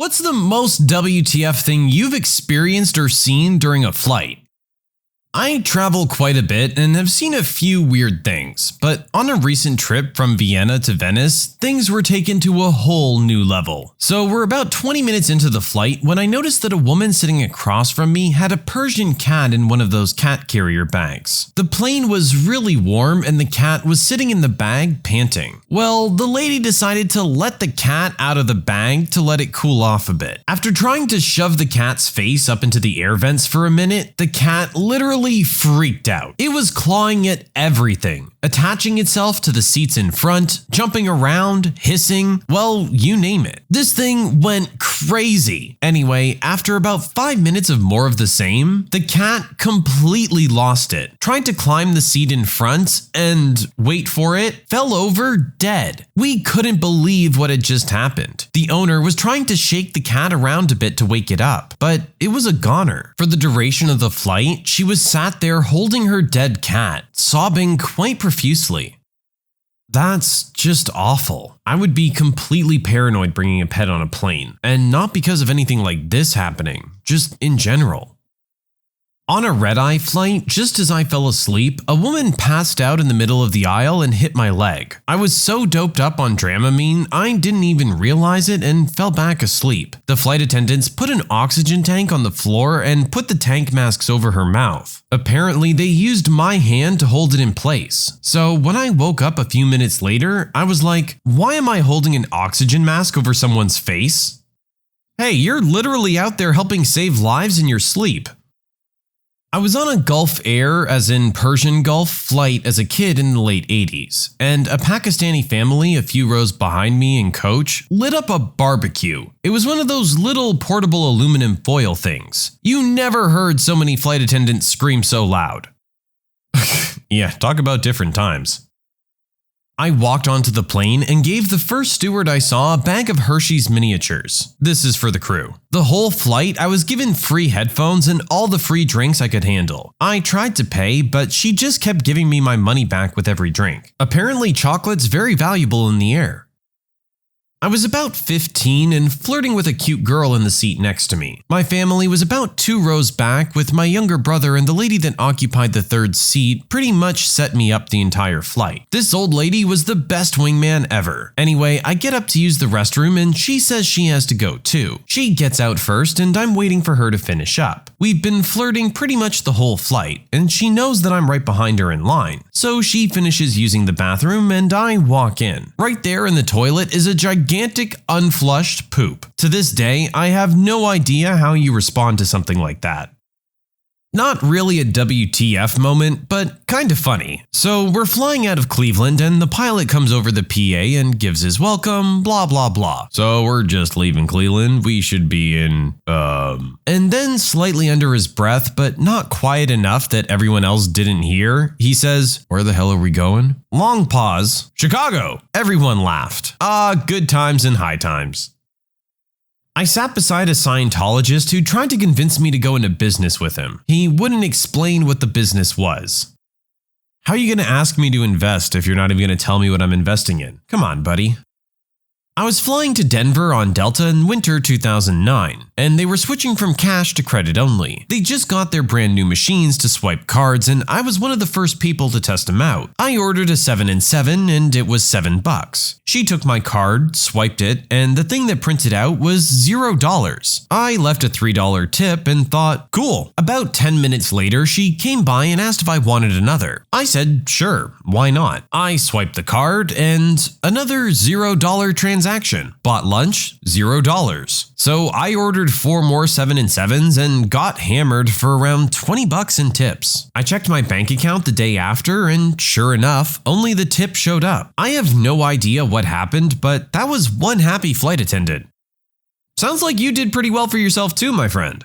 What's the most WTF thing you've experienced or seen during a flight? I travel quite a bit and have seen a few weird things, but on a recent trip from Vienna to Venice, things were taken to a whole new level. So we're about 20 minutes into the flight when I noticed that a woman sitting across from me had a Persian cat in one of those cat carrier bags. The plane was really warm and the cat was sitting in the bag panting. Well, the lady decided to let the cat out of the bag to let it cool off a bit. After trying to shove the cat's face up into the air vents for a minute, the cat literally freaked out. It was clawing at everything, attaching itself to the seats in front, jumping around, hissing, well, you name it. This thing went crazy. Anyway, after about 5 minutes of more of the same, the cat completely lost it, tried to climb the seat in front and, wait for it, fell over dead. We couldn't believe what had just happened. The owner was trying to shake the cat around a bit to wake it up, but it was a goner. For the duration of the flight, she was sat there holding her dead cat, sobbing quite profusely. That's just awful. I would be completely paranoid bringing a pet on a plane, and not because of anything like this happening, just in general. On a red-eye flight, just as I fell asleep, a woman passed out in the middle of the aisle and hit my leg. I was so doped up on Dramamine, I didn't even realize it and fell back asleep. The flight attendants put an oxygen tank on the floor and put the tank masks over her mouth. Apparently, they used my hand to hold it in place. So when I woke up a few minutes later, I was like, why am I holding an oxygen mask over someone's face? Hey, you're literally out there helping save lives in your sleep. I was on a Gulf Air, as in Persian Gulf, flight as a kid in the late 80s, and a Pakistani family a few rows behind me in coach lit up a barbecue. It was one of those little portable aluminum foil things. You never heard so many flight attendants scream so loud. Yeah, talk about different times. I walked onto the plane and gave the first steward I saw a bag of Hershey's miniatures. This is for the crew. The whole flight, I was given free headphones and all the free drinks I could handle. I tried to pay, but she just kept giving me my money back with every drink. Apparently, chocolate's very valuable in the air. I was about 15 and flirting with a cute girl in the seat next to me. My family was about 2 rows back with my younger brother, and the lady that occupied the third seat pretty much set me up the entire flight. This old lady was the best wingman ever. Anyway, I get up to use the restroom and she says she has to go too. She gets out first and I'm waiting for her to finish up. We've been flirting pretty much the whole flight and she knows that I'm right behind her in line. So she finishes using the bathroom and I walk in. Right there in the toilet is a gigantic unflushed poop. To this day, I have no idea how you respond to something like that. Not really a WTF moment, but kind of funny. So we're flying out of Cleveland and the pilot comes over the PA and gives his welcome, blah blah blah. So we're just leaving Cleveland, we should be in, And then slightly under his breath, but not quiet enough that everyone else didn't hear, he says, "Where the hell are we going?" Long pause. "Chicago." Everyone laughed. Good times and high times. I sat beside a Scientologist who tried to convince me to go into business with him. He wouldn't explain what the business was. How are you going to ask me to invest if you're not even going to tell me what I'm investing in? Come on, buddy. I was flying to Denver on Delta in winter 2009, and they were switching from cash to credit only. They just got their brand new machines to swipe cards, and I was one of the first people to test them out. I ordered a 7 and 7, and it was $7. She took my card, swiped it, and the thing that printed out was $0. I left a $3 tip and thought, cool. About 10 minutes later, she came by and asked if I wanted another. I said, sure, why not? I swiped the card, and another $0 transaction. Bought lunch, $0. So I ordered 4 more 7 and 7s and got hammered for around $20 in tips. I checked my bank account the day after and sure enough, only the tip showed up. I have no idea what happened, but that was one happy flight attendant. Sounds like you did pretty well for yourself too, my friend.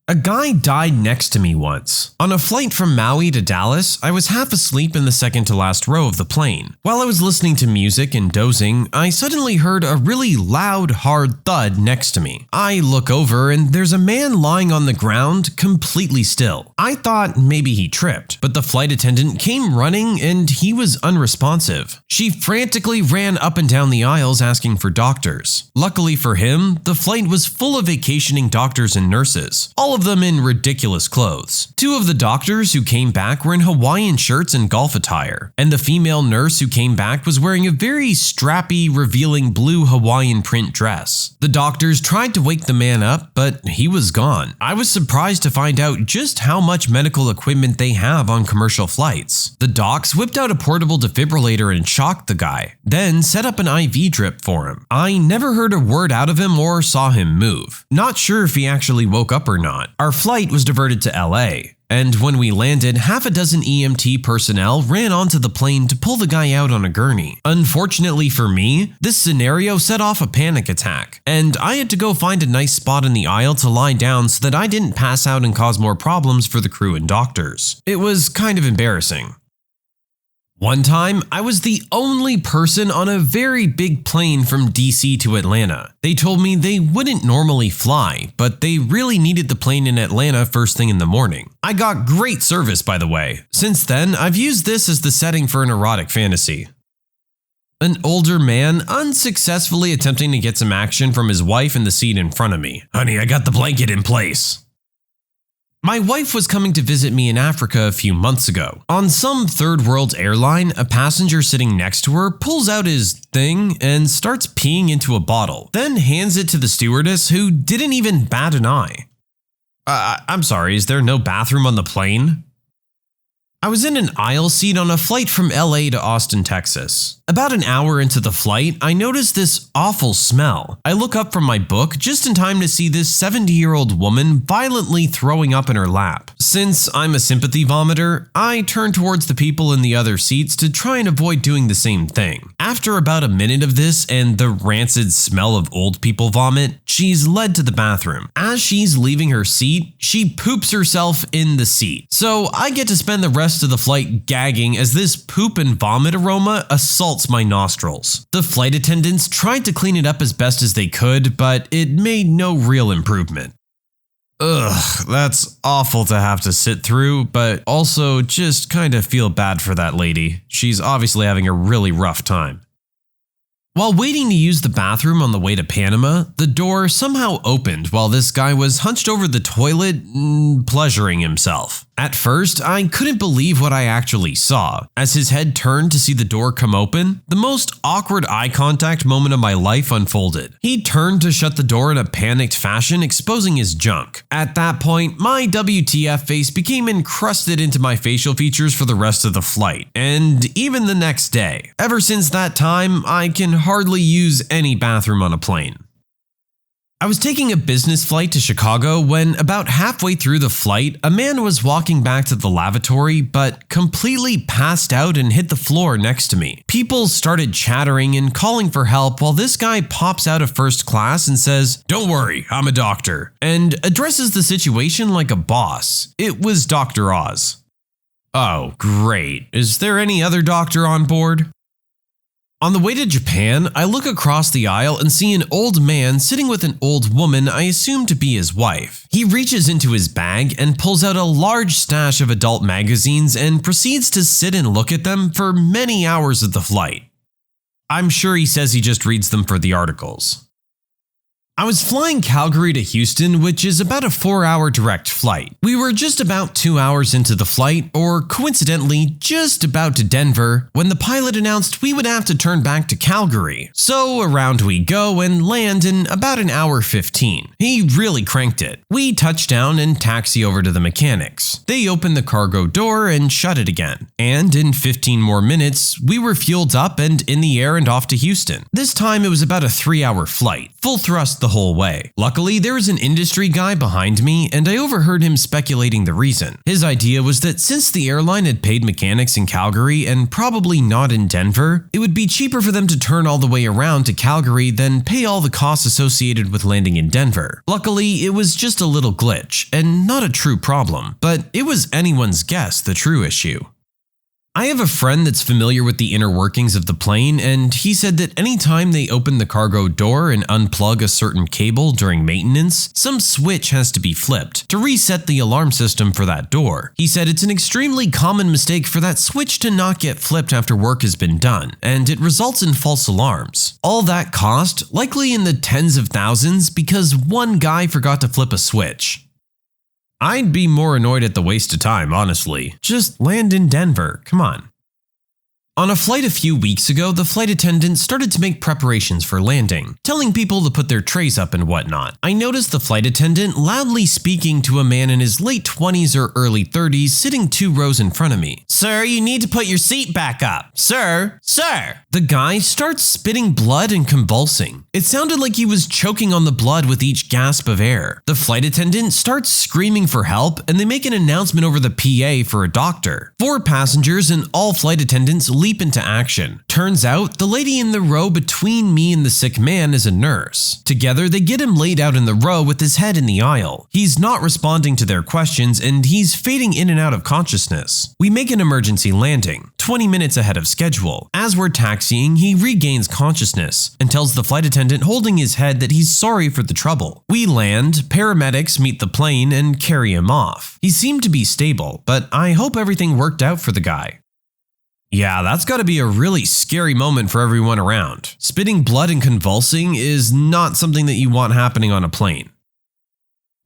A guy died next to me once. On a flight from Maui to Dallas, I was half asleep in the second to last row of the plane. While I was listening to music and dozing, I suddenly heard a really loud, hard thud next to me. I look over and there's a man lying on the ground, completely still. I thought maybe he tripped, but the flight attendant came running and he was unresponsive. She frantically ran up and down the aisles asking for doctors. Luckily for him, the flight was full of vacationing doctors and nurses, all of them in ridiculous clothes. Two of the doctors who came back were in Hawaiian shirts and golf attire, and the female nurse who came back was wearing a very strappy, revealing blue Hawaiian print dress. The doctors tried to wake the man up, but he was gone. I was surprised to find out just how much medical equipment they have on commercial flights. The docs whipped out a portable defibrillator and shocked the guy, then set up an IV drip for him. I never heard a word out of him or saw him move. Not sure if he actually woke up or not. Our flight was diverted to LA, and when we landed, half a dozen EMT personnel ran onto the plane to pull the guy out on a gurney. Unfortunately for me, this scenario set off a panic attack, and I had to go find a nice spot in the aisle to lie down so that I didn't pass out and cause more problems for the crew and doctors. It was kind of embarrassing. One time, I was the only person on a very big plane from DC to Atlanta. They told me they wouldn't normally fly, but they really needed the plane in Atlanta first thing in the morning. I got great service, by the way. Since then, I've used this as the setting for an erotic fantasy. An older man unsuccessfully attempting to get some action from his wife in the seat in front of me. Honey, I got the blanket in place. My wife was coming to visit me in Africa a few months ago. On some third world airline, a passenger sitting next to her pulls out his thing and starts peeing into a bottle, then hands it to the stewardess who didn't even bat an eye. I'm sorry, is there no bathroom on the plane? I was in an aisle seat on a flight from LA to Austin, Texas. About an hour into the flight, I noticed this awful smell. I look up from my book just in time to see this 70-year-old woman violently throwing up in her lap. Since I'm a sympathy vomiter, I turn towards the people in the other seats to try and avoid doing the same thing. After about a minute of this and the rancid smell of old people vomit, she's led to the bathroom. As she's leaving her seat, she poops herself in the seat. So I get to spend the rest of the flight gagging as this poop and vomit aroma assaults my nostrils. The flight attendants tried to clean it up as best as they could, but it made no real improvement. Ugh, that's awful to have to sit through, but also just kind of feel bad for that lady. She's obviously having a really rough time. While waiting to use the bathroom on the way to Panama, the door somehow opened while this guy was hunched over the toilet, pleasuring himself. At first, I couldn't believe what I actually saw. As his head turned to see the door come open, the most awkward eye contact moment of my life unfolded. He turned to shut the door in a panicked fashion, exposing his junk. At that point, my WTF face became encrusted into my facial features for the rest of the flight, and even the next day. Ever since that time, I can hardly use any bathroom on a plane. I was taking a business flight to Chicago when, about halfway through the flight, a man was walking back to the lavatory but completely passed out and hit the floor next to me. People started chattering and calling for help while this guy pops out of first class and says, "Don't worry, I'm a doctor," and addresses the situation like a boss. It was Dr. Oz. Oh, great. Is there any other doctor on board? On the way to Japan, I look across the aisle and see an old man sitting with an old woman I assume to be his wife. He reaches into his bag and pulls out a large stash of adult magazines and proceeds to sit and look at them for many hours of the flight. I'm sure he says he just reads them for the articles. I was flying Calgary to Houston, which is about a 4-hour direct flight. We were just about 2 hours into the flight, or coincidentally, just about to Denver, when the pilot announced we would have to turn back to Calgary. So around we go and land in about an hour 15. He really cranked it. We touch down and taxi over to the mechanics. They open the cargo door and shut it again. And in 15 more minutes, we were fueled up and in the air and off to Houston. This time it was about a 3-hour flight, full thrust the whole way. Luckily, there was an industry guy behind me and I overheard him speculating the reason. His idea was that since the airline had paid mechanics in Calgary and probably not in Denver, it would be cheaper for them to turn all the way around to Calgary than pay all the costs associated with landing in Denver. Luckily, it was just a little glitch and not a true problem, but it was anyone's guess the true issue. I have a friend that's familiar with the inner workings of the plane, and he said that anytime they open the cargo door and unplug a certain cable during maintenance, some switch has to be flipped to reset the alarm system for that door. He said it's an extremely common mistake for that switch to not get flipped after work has been done, and it results in false alarms. All that cost, likely in the tens of thousands, because one guy forgot to flip a switch. I'd be more annoyed at the waste of time, honestly. Just land in Denver, come on. On a flight a few weeks ago, the flight attendant started to make preparations for landing, telling people to put their trays up and whatnot. I noticed the flight attendant loudly speaking to a man in his late 20s or early 30s sitting 2 rows in front of me. "Sir, you need to put your seat back up. Sir, sir." The guy starts spitting blood and convulsing. It sounded like he was choking on the blood with each gasp of air. The flight attendant starts screaming for help and they make an announcement over the PA for a doctor. 4 passengers and all flight attendants leap into action. Turns out, the lady in the row between me and the sick man is a nurse. Together, they get him laid out in the row with his head in the aisle. He's not responding to their questions and he's fading in and out of consciousness. We make an emergency landing, 20 minutes ahead of schedule. As we're taxiing, he regains consciousness and tells the flight attendant holding his head that he's sorry for the trouble. We land, paramedics meet the plane and carry him off. He seemed to be stable, but I hope everything worked out for the guy. Yeah, that's gotta be a really scary moment for everyone around. Spitting blood and convulsing is not something that you want happening on a plane.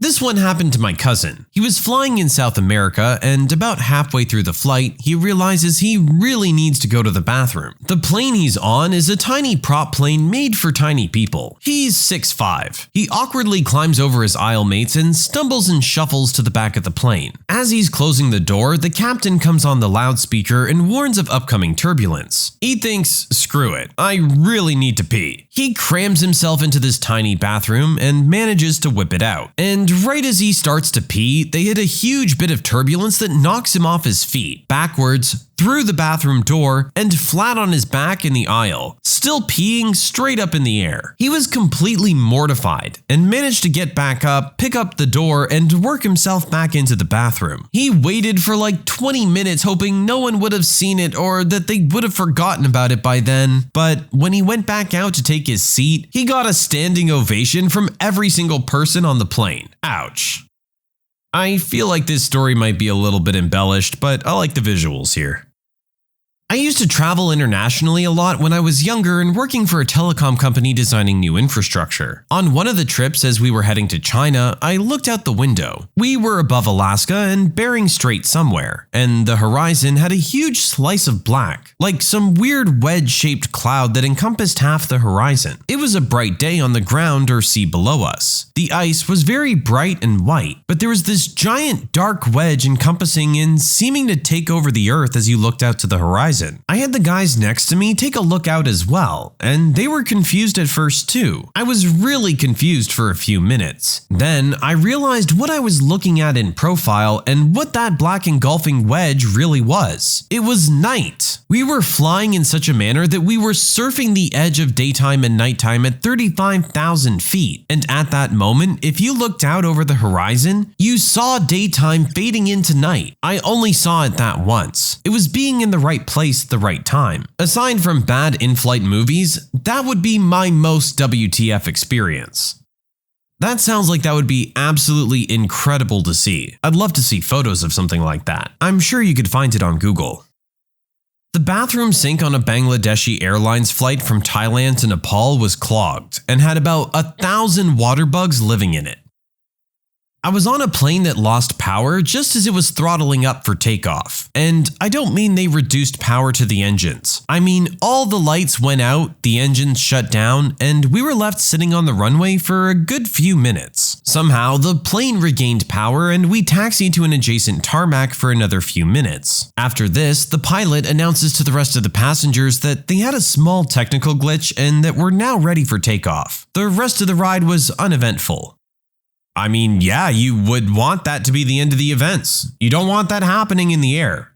This one happened to my cousin. He was flying in South America and about halfway through the flight, he realizes he really needs to go to the bathroom. The plane he's on is a tiny prop plane made for tiny people. He's 6'5". He awkwardly climbs over his aisle mates and stumbles and shuffles to the back of the plane. As he's closing the door, the captain comes on the loudspeaker and warns of upcoming turbulence. He thinks, screw it, I really need to pee. He crams himself into this tiny bathroom and manages to whip it out. And right as he starts to pee, they hit a huge bit of turbulence that knocks him off his feet, backwards, through the bathroom door, and flat on his back in the aisle, still peeing straight up in the air. He was completely mortified and managed to get back up, pick up the door, and work himself back into the bathroom. He waited for like 20 minutes hoping no one would have seen it or that they would have forgotten about it by then, but when he went back out to take his seat, he got a standing ovation from every single person on the plane. Ouch. I feel like this story might be a little bit embellished, but I like the visuals here. I used to travel internationally a lot when I was younger and working for a telecom company designing new infrastructure. On one of the trips as we were heading to China, I looked out the window. We were above Alaska and bearing straight somewhere, and the horizon had a huge slice of black, like some weird wedge-shaped cloud that encompassed half the horizon. It was a bright day on the ground or sea below us. The ice was very bright and white, but there was this giant dark wedge encompassing and seeming to take over the earth as you looked out to the horizon. I had the guys next to me take a look out as well, and they were confused at first too. I was really confused for a few minutes. Then I realized what I was looking at in profile and what that black engulfing wedge really was. It was night. We were flying in such a manner that we were surfing the edge of daytime and nighttime at 35,000 feet. And at that moment, if you looked out over the horizon, you saw daytime fading into night. I only saw it that once. It was being in the right place at the right time. Aside from bad in-flight movies, that would be my most WTF experience. That sounds like that would be absolutely incredible to see. I'd love to see photos of something like that. I'm sure you could find it on Google. The bathroom sink on a Bangladeshi Airlines flight from Thailand to Nepal was clogged and had about 1,000 water bugs living in it. I was on a plane that lost power just as it was throttling up for takeoff. And I don't mean they reduced power to the engines. I mean all the lights went out, the engines shut down, and we were left sitting on the runway for a good few minutes. Somehow, the plane regained power and we taxied to an adjacent tarmac for another few minutes. After this, the pilot announces to the rest of the passengers that they had a small technical glitch and that we're now ready for takeoff. The rest of the ride was uneventful. I mean, yeah, you would want that to be the end of the events. You don't want that happening in the air.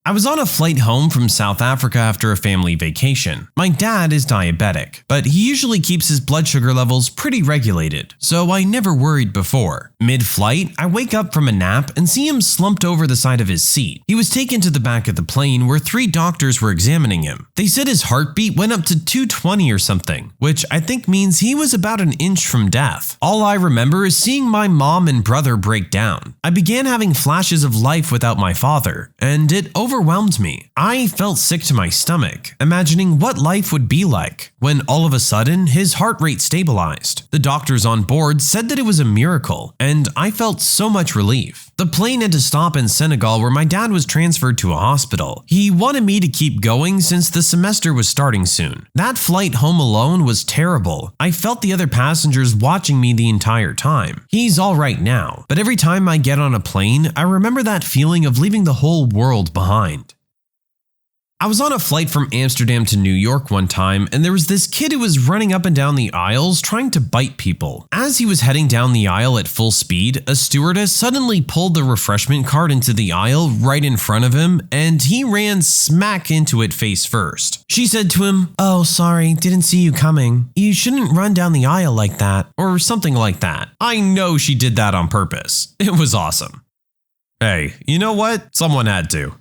I was on a flight home from South Africa after a family vacation. My dad is diabetic, but he usually keeps his blood sugar levels pretty regulated, so I never worried before. Mid-flight, I wake up from a nap and see him slumped over the side of his seat. He was taken to the back of the plane where 3 doctors were examining him. They said his heartbeat went up to 220 or something, which I think means he was about an inch from death. All I remember is seeing my mom and brother break down. I began having flashes of life without my father, and it overwhelmed me. I felt sick to my stomach, imagining what life would be like, when all of a sudden his heart rate stabilized. The doctors on board said that it was a miracle, and I felt so much relief. The plane had to stop in Senegal where my dad was transferred to a hospital. He wanted me to keep going since the semester was starting soon. That flight home alone was terrible. I felt the other passengers watching me the entire time. He's all right now, but every time I get on a plane, I remember that feeling of leaving the whole world behind. I was on a flight from Amsterdam to New York one time, and there was this kid who was running up and down the aisles trying to bite people. As he was heading down the aisle at full speed, a stewardess suddenly pulled the refreshment cart into the aisle right in front of him, and he ran smack into it face first. She said to him, "Oh, sorry, didn't see you coming. You shouldn't run down the aisle like that," or something like that. I know she did that on purpose. It was awesome. Hey, you know what? Someone had to.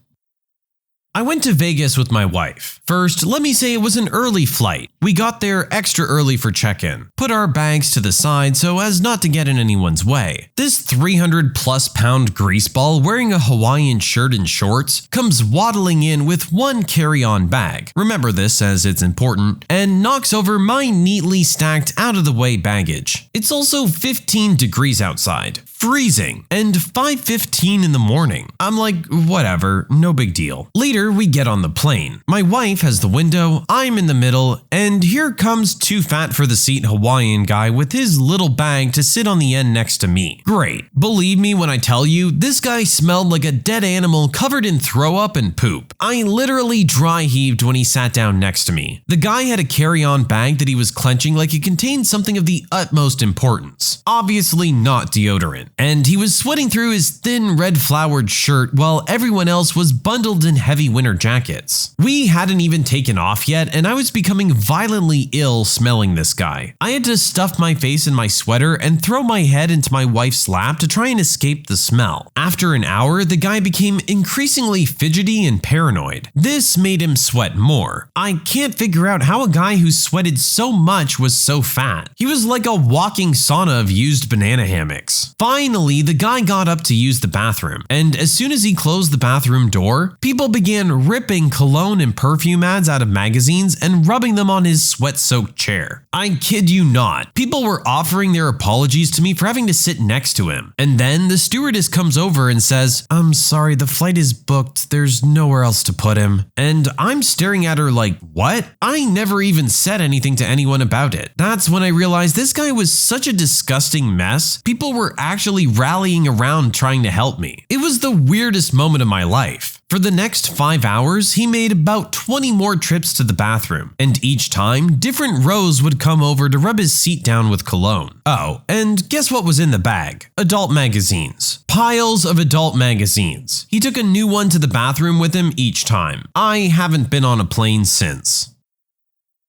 I went to Vegas with my wife. First, let me say it was an early flight. We got there extra early for check-in, put our bags to the side so as not to get in anyone's way. This 300+ pound greaseball wearing a Hawaiian shirt and shorts comes waddling in with one carry-on bag, remember this as it's important, and knocks over my neatly stacked out-of-the-way baggage. It's also 15 degrees outside, freezing, and 5:15 in the morning. I'm like, whatever, no big deal. Later, we get on the plane. My wife has the window, I'm in the middle, and here comes too fat for the seat Hawaiian guy with his little bag to sit on the end next to me. Great. Believe me when I tell you, this guy smelled like a dead animal covered in throw up and poop. I literally dry heaved when he sat down next to me. The guy had a carry-on bag that he was clenching like it contained something of the utmost importance. Obviously not deodorant. And he was sweating through his thin red flowered shirt while everyone else was bundled in heavy winter jackets. We hadn't even taken off yet, and I was becoming violently ill smelling this guy. I had to stuff my face in my sweater and throw my head into my wife's lap to try and escape the smell. After an hour, the guy became increasingly fidgety and paranoid. This made him sweat more. I can't figure out how a guy who sweated so much was so fat. He was like a walking sauna of used banana hammocks. Finally, the guy got up to use the bathroom, and as soon as he closed the bathroom door, people began ripping cologne and perfume ads out of magazines and rubbing them on his sweat-soaked chair. I kid you not. People were offering their apologies to me for having to sit next to him. And then the stewardess comes over and says, "I'm sorry, the flight is booked. There's nowhere else to put him." And I'm staring at her like, what? I never even said anything to anyone about it. That's when I realized this guy was such a disgusting mess. People were actually rallying around trying to help me. It was the weirdest moment of my life. For the next 5 hours, he made about 20 more trips to the bathroom, and each time, different rows would come over to rub his seat down with cologne. Oh, and guess what was in the bag? Adult magazines. Piles of adult magazines. He took a new one to the bathroom with him each time. I haven't been on a plane since.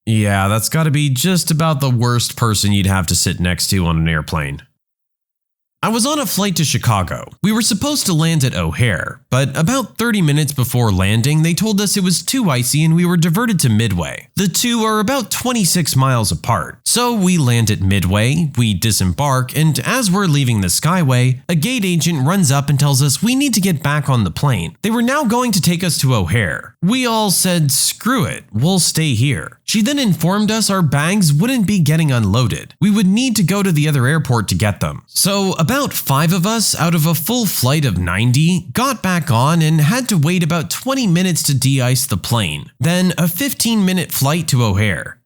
Yeah, that's gotta be just about the worst person you'd have to sit next to on an airplane. I was on a flight to Chicago. We were supposed to land at O'Hare, but about 30 minutes before landing, they told us it was too icy and we were diverted to Midway. The two are about 26 miles apart. So we land at Midway, we disembark, and as we're leaving the Skyway, a gate agent runs up and tells us we need to get back on the plane. They were now going to take us to O'Hare. We all said, screw it, we'll stay here. She then informed us our bags wouldn't be getting unloaded. We would need to go to the other airport to get them. So about 5 of us out of a full flight of 90 got back on and had to wait about 20 minutes to de-ice the plane, then a 15-minute flight to O'Hare.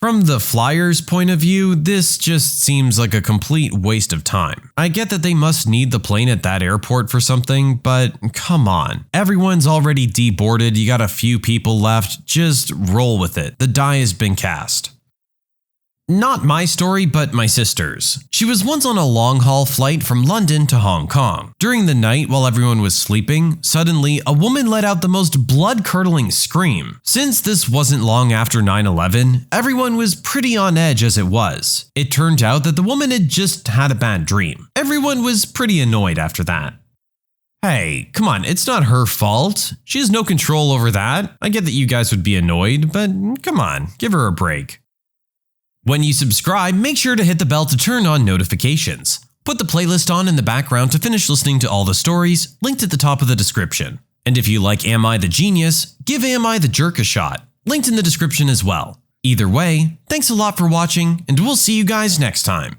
From the flyer's point of view, this just seems like a complete waste of time. I get that they must need the plane at that airport for something, but come on. Everyone's already deboarded, you got a few people left, just roll with it. The die has been cast. Not my story, but my sister's. She was once on a long-haul flight from London to Hong Kong. During the night, while everyone was sleeping, suddenly a woman let out the most blood-curdling scream. Since this wasn't long after 9/11, everyone was pretty on edge as it was. It turned out that the woman had just had a bad dream. Everyone was pretty annoyed after that. Hey, come on, it's not her fault. She has no control over that. I get that you guys would be annoyed, but come on, give her a break. When you subscribe, make sure to hit the bell to turn on notifications. Put the playlist on in the background to finish listening to all the stories, linked at the top of the description. And if you like Am I the Genius, give Am I the Jerk a shot, linked in the description as well. Either way, thanks a lot for watching, and we'll see you guys next time.